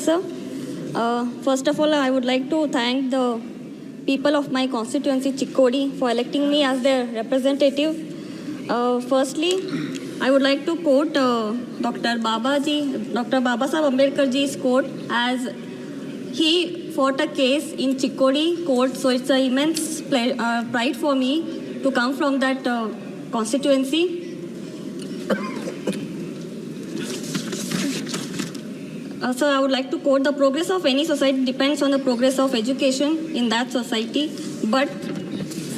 sir. First of all, I would like to thank the people of my constituency, Chikkodi, for electing me as their representative. Firstly, I would like to quote Dr. Babasaheb Ambedkar ji's quote, as he fought a case in Chikkodi court, so it's an immense pride for me to come from that constituency. So I would like to quote, the progress of any society depends on the progress of education in that society. But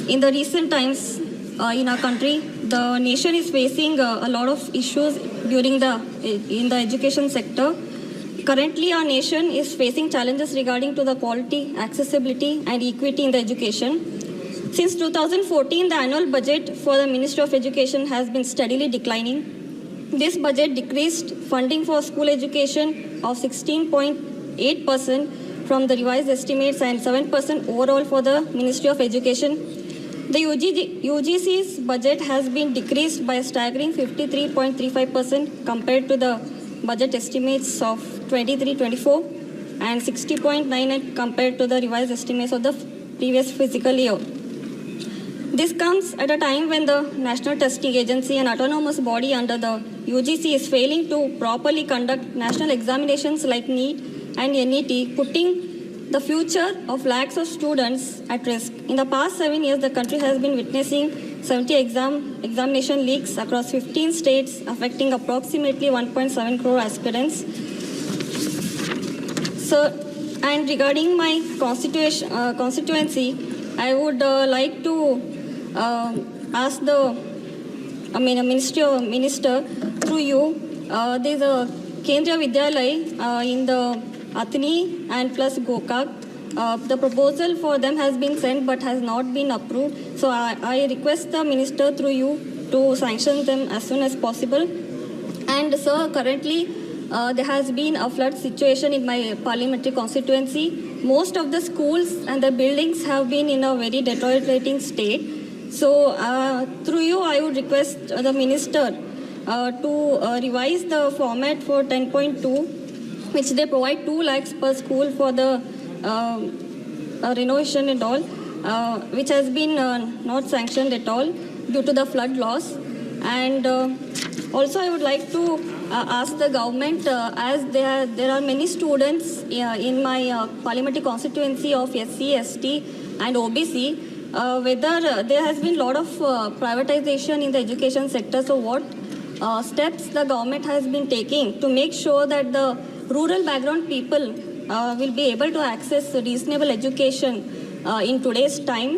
in the recent times in our country, the nation is facing a lot of issues in the education sector. Currently, our nation is facing challenges regarding to the quality, accessibility, and equity in the education. Since 2014, the annual budget for the Ministry of Education has been steadily declining. This budget decreased funding for school education of 16.8% from the revised estimates and 7% overall for the Ministry of Education. The UGC's budget has been decreased by a staggering 53.35% compared to the budget estimates of 23-24 and 60.98 compared to the revised estimates of the previous fiscal year. This comes at a time when the National Testing Agency, an autonomous body under the UGC, is failing to properly conduct national examinations like NEET and NET, putting the future of lakhs of students at risk. In the past 7 years, the country has been witnessing 70 examination leaks across 15 states, affecting approximately 1.7 crore aspirants. So, and regarding my constituency, I would like to ask the minister through you. There's a Kendriya Vidyalaya in the Athni and plus Gokak. The proposal for them has been sent but has not been approved. So I request the minister through you to sanction them as soon as possible. And sir, currently there has been a flood situation in my parliamentary constituency. Most of the schools and the buildings have been in a very deteriorating state. So through you, I would request the minister to revise the format for 10.2, which they provide 2 lakhs per school for the renovation and all, which has been not sanctioned at all due to the flood loss. And also I would like to ask the government, as there are many students in my parliamentary constituency of SC, ST and OBC, whether there has been a lot of privatization in the education sector. So what steps the government has been taking to make sure that the rural background people will be able to access reasonable education in today's time?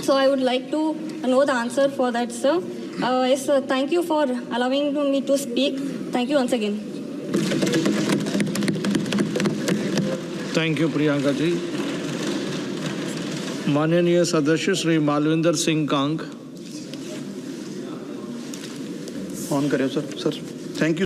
So I would like to know the answer for that, sir. Yes, sir, thank you for allowing me to speak. Thank you once again. Thank you, Priyanka ji. माननीय सदस्य Shri Malvinder Singh Kong. On करें sir. Thank you.